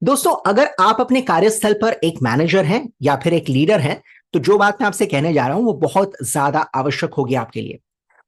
दोस्तों, अगर आप अपने कार्यस्थल पर एक मैनेजर हैं या फिर एक लीडर हैं, तो जो बात मैं आपसे कहने जा रहा हूं वो बहुत ज्यादा आवश्यक होगी आपके लिए।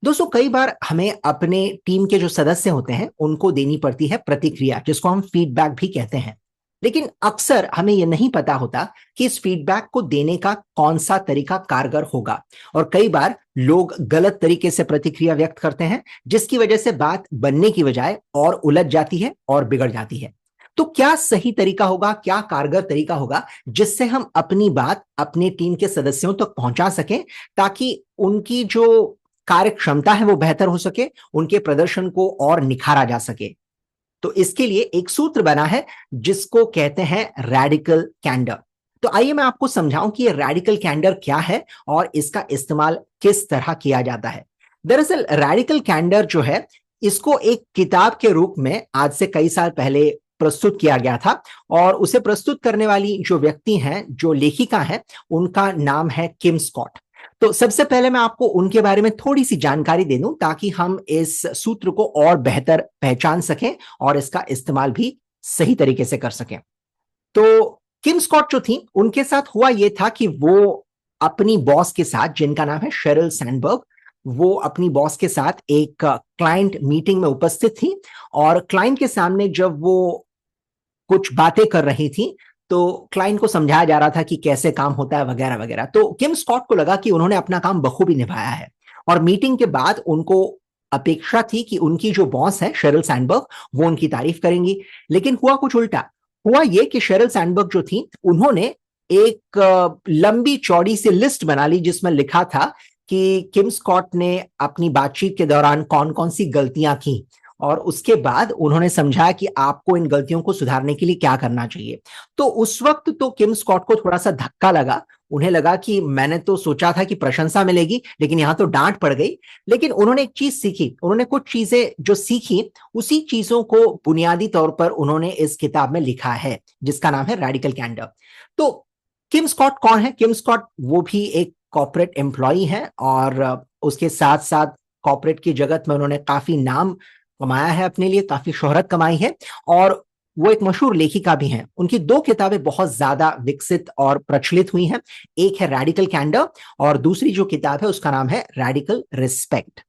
दोस्तों, कई बार हमें अपने टीम के जो सदस्य होते हैं उनको देनी पड़ती है प्रतिक्रिया, जिसको हम फीडबैक भी कहते हैं। लेकिन अक्सर हमें यह नहीं पता होता कि इस फीडबैक को देने का कौन सा तरीका कारगर होगा। और कई बार लोग गलत तरीके से प्रतिक्रिया व्यक्त करते हैं, जिसकी वजह से बात बनने की बजाय और उलझ जाती है और बिगड़ जाती है। तो क्या सही तरीका होगा, क्या कारगर तरीका होगा जिससे हम अपनी बात अपने टीम के सदस्यों तक पहुंचा सकें, ताकि उनकी जो कार्य क्षमता है वो बेहतर हो सके, उनके प्रदर्शन को और निखारा जा सके। तो इसके लिए एक सूत्र बना है जिसको कहते हैं रैडिकल कैंडर। तो आइए मैं आपको समझाऊं कि ये रैडिकल कैंडर क्या है और इसका इस्तेमाल किस तरह किया जाता है। दरअसल रैडिकल कैंडर जो है, इसको एक किताब के रूप में आज से कई साल पहले प्रस्तुत किया गया था। और उसे प्रस्तुत करने वाली जो व्यक्ति हैं, जो लेखिका हैं, उनका नाम है किम स्कॉट। तो सबसे पहले मैं आपको उनके बारे में थोड़ी सी जानकारी दे दूं, ताकि हम इस सूत्र को और बेहतर पहचान सकें और इसका इस्तेमाल भी सही तरीके से कर सकें। तो किम स्कॉट जो थी, उनके साथ हुआ यह था कि वो अपनी बॉस के साथ, जिनका नाम है शेरिल सैंडबर्ग, वो अपनी बॉस के साथ एक क्लाइंट मीटिंग में उपस्थित थी। और क्लाइंट के सामने जब वो कुछ बातें कर रही थी, तो क्लाइंट को समझाया जा रहा था कि कैसे काम होता है वगैरह वगैरह। तो किम स्कॉट को लगा कि उन्होंने अपना काम बखूबी निभाया है। और मीटिंग के बाद उनको अपेक्षा थी कि उनकी जो बॉस है शेरिल सैंडबर्ग, वो उनकी तारीफ करेंगी। लेकिन हुआ कुछ उल्टा। हुआ ये कि शेरिल सैंडबर्ग जो थी, उन्होंने एक लंबी चौड़ी सी लिस्ट बना ली जिसमें लिखा था कि किम स्कॉट ने अपनी बातचीत के दौरान कौन कौन सी गलतियां की। और उसके बाद उन्होंने समझाया कि आपको इन गलतियों को सुधारने के लिए क्या करना चाहिए। तो उस वक्त तो किम स्कॉट को थोड़ा सा धक्का लगा। उन्हें लगा कि मैंने तो सोचा था कि प्रशंसा मिलेगी, लेकिन यहां तो डांट पड़ गई। लेकिन उन्होंने एक चीज सीखी, उन्होंने कुछ चीजें जो सीखी, उसी चीजों को बुनियादी तौर पर उन्होंने इस किताब में लिखा है, जिसका नाम है रेडिकल कैंडर। तो किम स्कॉट कौन है? किम स्कॉट वो भी एक कॉर्पोरेट एम्प्लॉई है, और उसके साथ साथ कॉर्पोरेट की जगत में उन्होंने काफी नाम कमाया है, अपने लिए काफी शोहरत कमाई है। और वो एक मशहूर लेखिका भी हैं। उनकी दो किताबें बहुत ज्यादा विकसित और प्रचलित हुई हैं। एक है रेडिकल कैंडर, और दूसरी जो किताब है उसका नाम है रेडिकल रिस्पेक्ट।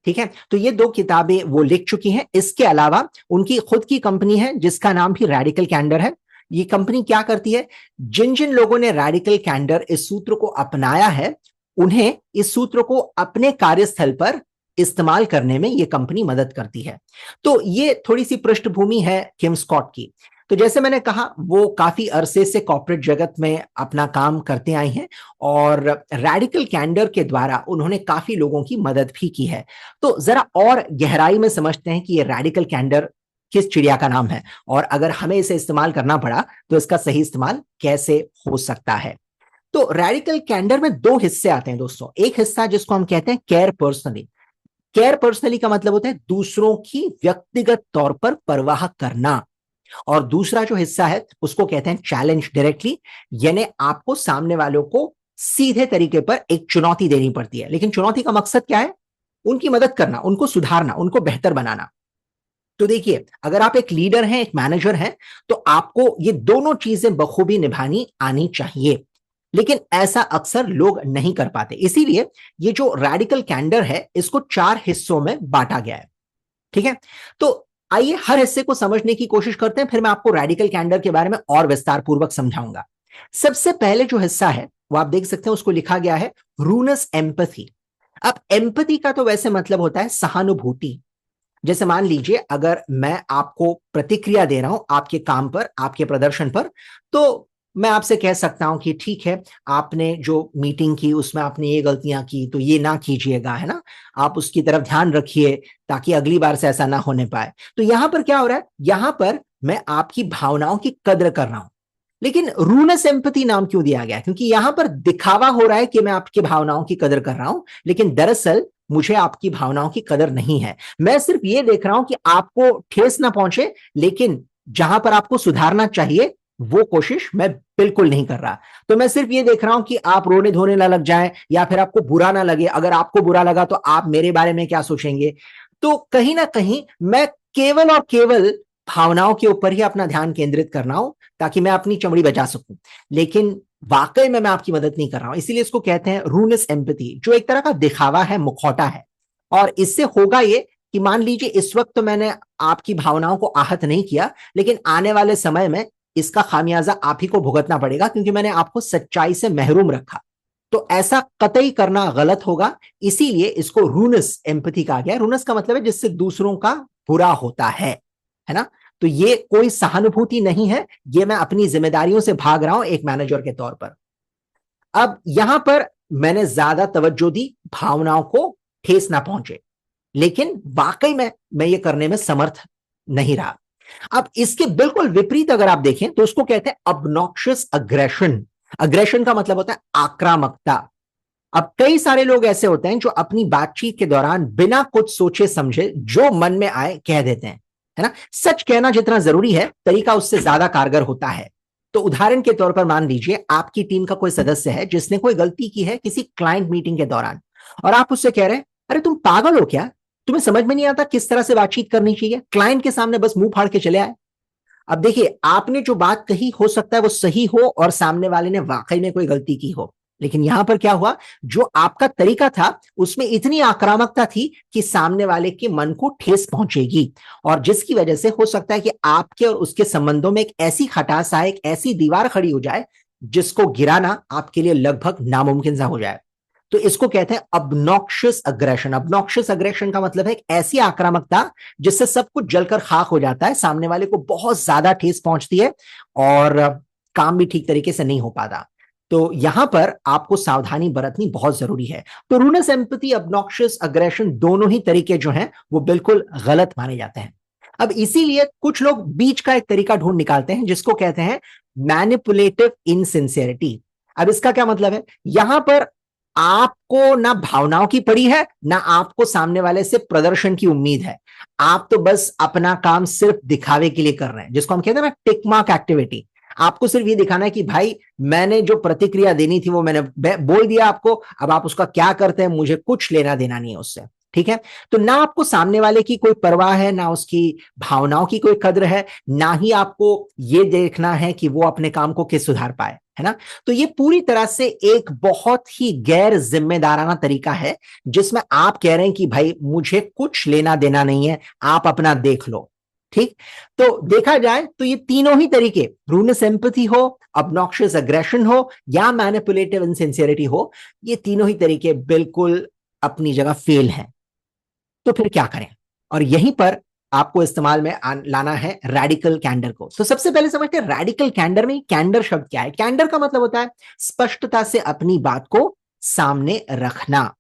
ठीक है, तो ये दो किताबें वो लिख चुकी हैं। इसके अलावा उनकी खुद की कंपनी है जिसका नाम भी रेडिकल कैंडर है। ये कंपनी क्या करती है? जिन जिन लोगों ने रेडिकल कैंडर इस सूत्र को अपनाया है, उन्हें इस सूत्र को अपने कार्यस्थल पर इस्तेमाल करने में यह कंपनी मदद करती है। तो ये थोड़ी सी पृष्ठभूमि है किम स्कॉट की। तो जैसे मैंने कहा, वो काफी अरसे से कॉर्पोरेट जगत में अपना काम करते आए हैं, और रेडिकल कैंडर के द्वारा उन्होंने काफी लोगों की मदद भी की है। तो जरा और गहराई में समझते हैं कि ये रेडिकल कैंडर किस चिड़िया का नाम है, और अगर हमें इसे इस्तेमाल करना पड़ा तो इसका सही इस्तेमाल कैसे हो सकता है। तो रेडिकल कैंडर में दो हिस्से आते हैं दोस्तों। एक हिस्सा जिसको हम कहते हैं केयर पर्सनली। केयर पर्सनली का मतलब होता है दूसरों की व्यक्तिगत तौर पर परवाह करना। और दूसरा जो हिस्सा है उसको कहते हैं चैलेंज डायरेक्टली, यानी आपको सामने वालों को सीधे तरीके पर एक चुनौती देनी पड़ती है। लेकिन चुनौती का मकसद क्या है? उनकी मदद करना, उनको सुधारना, उनको बेहतर बनाना। तो देखिए, अगर आप एक लीडर हैं, एक मैनेजर हैं, तो आपको ये दोनों चीजें बखूबी निभानी आनी चाहिए। लेकिन ऐसा अक्सर लोग नहीं कर पाते। इसीलिए ये जो रेडिकल कैंडर है, इसको चार हिस्सों में बांटा गया है। ठीक है, तो आइए हर हिस्से को समझने की कोशिश करते हैं, फिर मैं आपको रेडिकल कैंडर के बारे में और विस्तार पूर्वक समझाऊंगा। सबसे पहले जो हिस्सा है वो आप देख सकते हैं, उसको लिखा गया है रूनस एम्पथी। अब एम्पथी का तो वैसे मतलब होता है सहानुभूति। जैसे मान लीजिए, अगर मैं आपको प्रतिक्रिया दे रहा हूं आपके काम पर, आपके प्रदर्शन पर, तो मैं आपसे कह सकता हूं कि ठीक है, आपने जो मीटिंग की उसमें आपने ये गलतियां की, तो ये ना कीजिएगा, है ना। आप उसकी तरफ ध्यान रखिए ताकि अगली बार से ऐसा ना होने पाए। तो यहां पर क्या हो रहा है? यहां पर मैं आपकी भावनाओं की कद्र कर रहा हूं। लेकिन रूनस एम्पथी नाम क्यों दिया गया? क्योंकि यहां पर दिखावा हो रहा है कि मैं आपकी भावनाओं की कदर कर रहा हूं, लेकिन दरअसल मुझे आपकी भावनाओं की कदर नहीं है। मैं सिर्फ ये देख रहा हूं कि आपको ठेस ना पहुंचे, लेकिन जहां पर आपको सुधारना चाहिए वो कोशिश मैं बिल्कुल नहीं कर रहा। तो मैं सिर्फ ये देख रहा हूं कि आप रोने धोने ना लग जाएं, या फिर आपको बुरा ना लगे। अगर आपको बुरा लगा तो आप मेरे बारे में क्या सोचेंगे। तो कहीं ना कहीं मैं केवल और केवल भावनाओं के ऊपर ही अपना ध्यान केंद्रित करना हो ताकि मैं अपनी चमड़ी बचा सकूं, लेकिन वाकई में मैं आपकी मदद नहीं कर रहा हूं। इसीलिए इसको कहते हैं रूनस एम्पैथी, जो एक तरह का दिखावा है, मुखौटा है। और इससे होगा ये कि मान लीजिए इस वक्त तो मैंने आपकी भावनाओं को आहत नहीं किया, लेकिन आने वाले समय में इसका खामियाजा आप ही को भुगतना पड़ेगा, क्योंकि मैंने आपको सच्चाई से महरूम रखा। तो ऐसा कतई करना गलत होगा। इसीलिए इसको रूनस एम्पैथी कहा गया। रूनस का मतलब है जिससे दूसरों का बुरा होता है ना। तो ये कोई सहानुभूति नहीं है, ये मैं अपनी जिम्मेदारियों से भाग रहा हूं एक मैनेजर के तौर पर। अब यहां पर मैंने ज्यादा तवज्जो दी भावनाओं को ठेस ना पहुंचे, लेकिन वाकई में मैं ये करने में समर्थ नहीं रहा। अब इसके बिल्कुल विपरीत अगर आप देखें तो उसको कहते हैं ऑब्नॉक्शियस अग्रेशन। अग्रेशन का मतलब होता है आक्रामकता। अब कई सारे लोग ऐसे होते हैं जो अपनी बातचीत के दौरान बिना कुछ सोचे समझे जो मन में आए कह देते हैं, है ना। सच कहना जितना जरूरी है, तरीका उससे ज्यादा कारगर होता है। तो उदाहरण के तौर पर मान लीजिए आपकी टीम का कोई सदस्य है जिसने कोई गलती की है किसी क्लाइंट मीटिंग के दौरान, और आप उससे कह रहे हैं, अरे तुम पागल हो क्या, तुम्हें समझ में नहीं आता किस तरह से बातचीत करनी चाहिए, क्लाइंट के सामने बस मुंह फाड़ के चले आए। अब देखिए, आपने जो बात कही हो सकता है वो सही हो और सामने वाले ने वाकई में कोई गलती की हो, लेकिन यहां पर क्या हुआ, जो आपका तरीका था उसमें इतनी आक्रामकता थी कि सामने वाले के मन को ठेस पहुंचेगी, और जिसकी वजह से हो सकता है कि आपके और उसके संबंधों में एक ऐसी खटास आए, एक ऐसी दीवार खड़ी हो जाए जिसको गिराना आपके लिए लगभग नामुमकिन सा हो जाए। तो इसको कहते हैं ऑब्नॉक्शियस अग्रेशन। ऑब्नॉक्शियस अग्रेशन का मतलब है एक ऐसी आक्रामकता जिससे सब कुछ जलकर खाक हो जाता है, सामने वाले को बहुत ज्यादा ठेस पहुंचती है और काम भी ठीक तरीके से नहीं हो पाता। तो यहां पर आपको सावधानी बरतनी बहुत जरूरी है। तो रूनस एम्पैथी, ऑब्नॉक्शियस अग्रेशन, दोनों ही तरीके जो हैं वो बिल्कुल गलत माने जाते हैं। अब इसीलिए कुछ लोग बीच का एक तरीका ढूंढ निकालते हैं जिसको कहते हैं मैनिपुलेटिव इनसिंसियरिटी। अब इसका क्या मतलब है, यहां पर आपको ना भावनाओं की पड़ी है, ना आपको सामने वाले से प्रदर्शन की उम्मीद है। आप तो बस अपना काम सिर्फ दिखावे के लिए कर रहे हैं, जिसको हम कहते हैं ना टिक मार्क एक्टिविटी। आपको सिर्फ ये दिखाना है कि भाई मैंने जो प्रतिक्रिया देनी थी वो मैंने बोल दिया आपको, अब आप उसका क्या करते हैं मुझे कुछ लेना देना नहीं है उससे। ठीक है। तो ना आपको सामने वाले की कोई परवाह है, ना उसकी भावनाओं की कोई कद्र है, ना ही आपको ये देखना है कि वो अपने काम को किस सुधार पाए, है ना। तो ये पूरी तरह से एक बहुत ही गैर जिम्मेदाराना तरीका है जिसमें आप कह रहे हैं कि भाई मुझे कुछ लेना देना नहीं है, आप अपना देख लो। ठीक। तो देखा जाए तो ये तीनों ही तरीके, रूनस एम्पैथी हो, ऑब्नॉक्शियस अग्रेशन हो, या मैनिपुलेटिव इनसिंसियरिटी हो, ये तीनों ही तरीके बिल्कुल अपनी जगह फेल हैं। तो फिर क्या करें, और यहीं पर आपको इस्तेमाल में लाना है रैडिकल कैंडर को। तो सबसे पहले समझते हैं रैडिकल कैंडर में कैंडर शब्द क्या है। कैंडर का मतलब होता है स्पष्टता से अपनी बात को सामने रखना,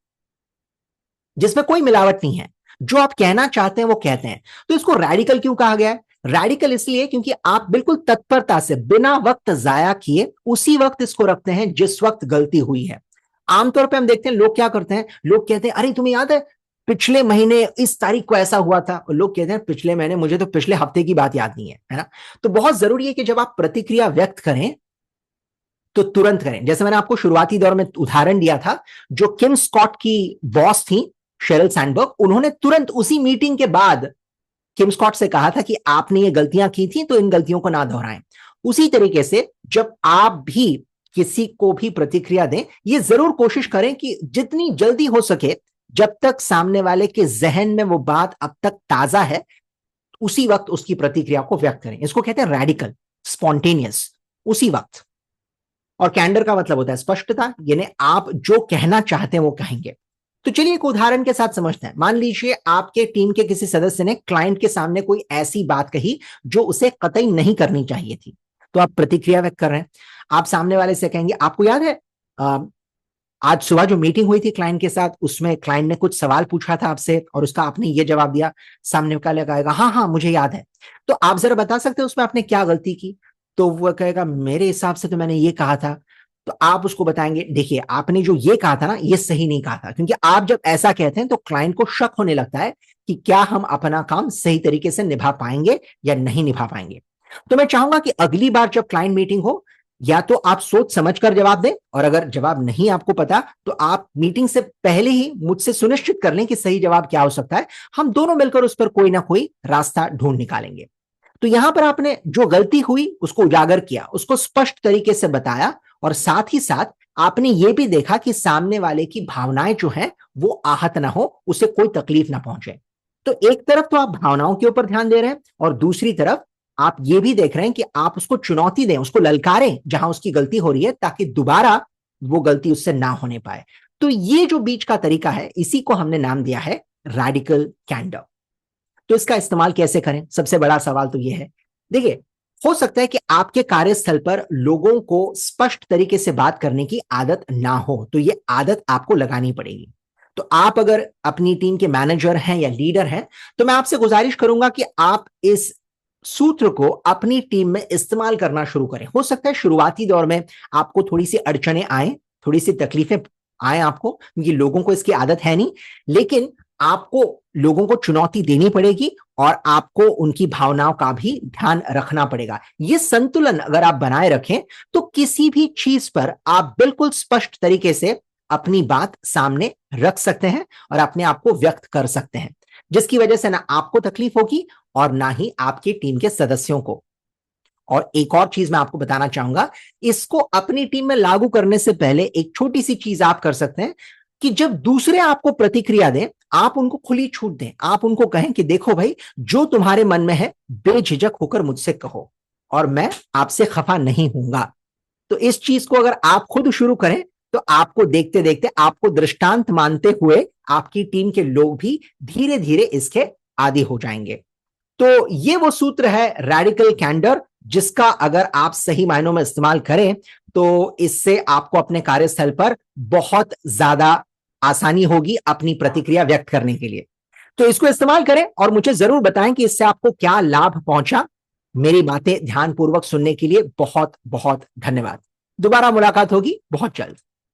जिसमें कोई मिलावट नहीं है, जो आप कहना चाहते हैं वो कहते हैं। तो इसको रैडिकल क्यों कहा गया है, रैडिकल इसलिए क्योंकि आप बिल्कुल तत्परता से बिना वक्त जाया किए उसी वक्त इसको रखते हैं जिस वक्त गलती हुई है। आमतौर पे हम देखते हैं लोग क्या करते हैं, लोग कहते हैं अरे तुम्हें याद है पिछले महीने इस तारीख को ऐसा हुआ था, और लोग कहते हैं पिछले महीने, मुझे तो पिछले हफ्ते की बात याद नहीं है ना। तो बहुत जरूरी है कि जब आप प्रतिक्रिया व्यक्त करें तो तुरंत करें। जैसे मैंने आपको शुरुआती दौर में उदाहरण दिया था, जो किम स्कॉट की बॉस थी शेरिल सैंडबर्ग, उन्होंने तुरंत उसी मीटिंग के बाद किम स्कॉट से कहा था कि आपने ये गलतियां की थी तो इन गलतियों को ना दोहराएं। उसी तरीके से जब आप भी किसी को भी प्रतिक्रिया दें, ये जरूर कोशिश करें कि जितनी जल्दी हो सके, जब तक सामने वाले के जहन में वो बात अब तक ताजा है, उसी वक्त उसकी प्रतिक्रिया को व्यक्त करें। इसको कहते हैं रैडिकल, स्पॉन्टेनियस, उसी वक्त। और कैंडर का मतलब होता है स्पष्टता, यानी आप जो कहना चाहते हैं वो कहेंगे। तो चलिए एक उदाहरण के साथ समझते हैं। मान लीजिए आपके टीम के किसी सदस्य ने क्लाइंट के सामने कोई ऐसी बात कही जो उसे कतई नहीं करनी चाहिए थी, तो आप प्रतिक्रिया व्यक्त कर रहे हैं। आप सामने वाले से कहेंगे, आपको याद है आज सुबह जो मीटिंग हुई थी क्लाइंट के साथ, उसमें क्लाइंट ने कुछ सवाल पूछा था आपसे और उसका आपने ये जवाब दिया। सामने वाला कहेगा हाँ हाँ मुझे याद है, तो आप जरा बता सकते हैं उसमें आपने क्या गलती की। तो वो कहेगा मेरे हिसाब से तो मैंने ये कहा था। तो आप उसको बताएंगे देखिए आपने जो ये कहा था ना ये सही नहीं कहा था, क्योंकि आप जब ऐसा कहते हैं तो क्लाइंट को शक होने लगता है कि क्या हम अपना काम सही तरीके से निभा पाएंगे या नहीं निभा पाएंगे। तो मैं चाहूंगा कि अगली बार जब क्लाइंट मीटिंग हो, या तो आप सोच समझकर जवाब दें, और अगर जवाब नहीं आपको पता तो आप मीटिंग से पहले ही मुझसे सुनिश्चित कर लें कि सही जवाब क्या हो सकता है। हम दोनों मिलकर उस पर कोई ना कोई रास्ता ढूंढ निकालेंगे। तो यहां पर आपने जो गलती हुई उसको उजागर किया, उसको स्पष्ट तरीके से बताया, और साथ ही साथ आपने ये भी देखा कि सामने वाले की भावनाएं जो है वो आहत ना हो, उसे कोई तकलीफ ना पहुंचे। तो एक तरफ तो आप भावनाओं के ऊपर ध्यान दे रहे हैं, और दूसरी तरफ आप ये भी देख रहे हैं कि आप उसको चुनौती दें, उसको ललकारें जहां उसकी गलती हो रही है, ताकि दोबारा वो गलती उससे ना होने पाए। तो ये जो बीच का तरीका है, इसी को हमने नाम दिया है रैडिकल कैंडर। तो इसका इस्तेमाल कैसे करें, सबसे बड़ा सवाल तो ये है। देखिए, हो सकता है कि आपके कार्यस्थल पर लोगों को स्पष्ट तरीके से बात करने की आदत ना हो, तो ये आदत आपको लगानी पड़ेगी। तो आप अगर अपनी टीम के मैनेजर हैं या लीडर हैं, तो मैं आपसे गुजारिश करूंगा कि आप इस सूत्र को अपनी टीम में इस्तेमाल करना शुरू करें। हो सकता है शुरुआती दौर में आपको थोड़ी सी अड़चने आए, थोड़ी सी तकलीफें आए आपको, क्योंकि लोगों को इसकी आदत है नहीं, लेकिन आपको लोगों को चुनौती देनी पड़ेगी और आपको उनकी भावनाओं का भी ध्यान रखना पड़ेगा। ये संतुलन अगर आप बनाए रखें, तो किसी भी चीज पर आप बिल्कुल स्पष्ट तरीके से अपनी बात सामने रख सकते हैं और अपने आप को व्यक्त कर सकते हैं, जिसकी वजह से ना आपको तकलीफ होगी और ना ही आपकी टीम के सदस्यों को। और एक और चीज मैं आपको बताना चाहूंगा, इसको अपनी टीम में लागू करने से पहले एक छोटी सी चीज आप कर सकते हैं कि जब दूसरे आपको प्रतिक्रिया दें, आप उनको खुली छूट दें। आप उनको कहें कि देखो भाई, जो तुम्हारे मन में है बेझिझक होकर मुझसे कहो, और मैं आपसे खफा नहीं होऊंगा। तो इस चीज को अगर आप खुद शुरू करें, तो आपको देखते देखते, आपको दृष्टांत मानते हुए आपकी टीम के लोग भी धीरे धीरे इसके आदी हो जाएंगे। तो ये वो सूत्र है रैडिकल कैंडर, जिसका अगर आप सही मायनों में इस्तेमाल करें, तो इससे आपको अपने कार्यस्थल पर बहुत ज्यादा आसानी होगी अपनी प्रतिक्रिया व्यक्त करने के लिए। तो इसको इस्तेमाल करें और मुझे जरूर बताएं कि इससे आपको क्या लाभ पहुंचा। मेरी बातें ध्यानपूर्वक सुनने के लिए बहुत बहुत धन्यवाद। दोबारा मुलाकात होगी बहुत जल्द।